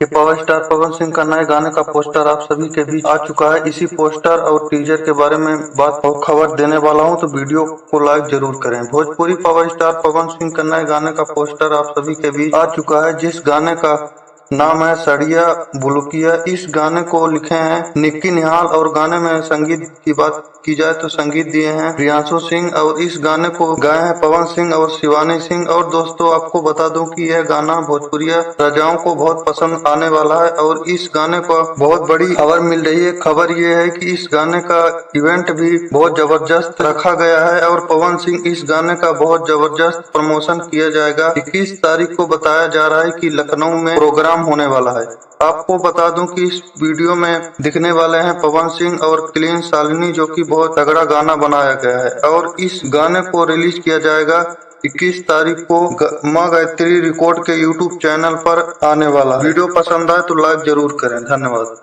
कि power star Pawan Singh का नए गाने का पोस्टर आप सभी के बीच आ चुका है। इसी पोस्टर और टीजर के बारे में बात और खबर देने वाला हूं, तो वीडियो को लाइक जरूर करें। भोजपुरी पावर स्टार पवन सिंह का नए गाने का पोस्टर आप सभी के बीच आ चुका है, जिस गाने का नाम है सड़िया बुलुकिया। इस गाने को लिखे हैं निक्की निहाल और गाने में संगीत की बात की जाए तो संगीत दिए हैं प्रियांशु सिंह और इस गाने को गाए हैं पवन सिंह और शिवानी सिंह। और दोस्तों आपको बता दूं कि यह गाना भोजपुरिया राजाओं को बहुत पसंद आने वाला है और इस गाने को बहुत बड़ी खबर मिल रही है। खबर ये है कि इस गाने का इवेंट भी बहुत जबरदस्त रखा गया है और पवन सिंह इस गाने का बहुत जबरदस्त प्रमोशन किया जाएगा। 21 तारीख को बताया जा रहा है कि लखनऊ में प्रोग्राम होने वाला है। आपको बता दूं कि इस वीडियो में दिखने वाले हैं पवन सिंह और क्लीन शालिनी, जो कि बहुत तगड़ा गाना बनाया गया है और इस गाने को रिलीज किया जाएगा 21 तारीख को माँ गायत्री रिकॉर्ड के यूट्यूब चैनल पर आने वाला। वीडियो पसंद आए तो लाइक जरूर करें। धन्यवाद।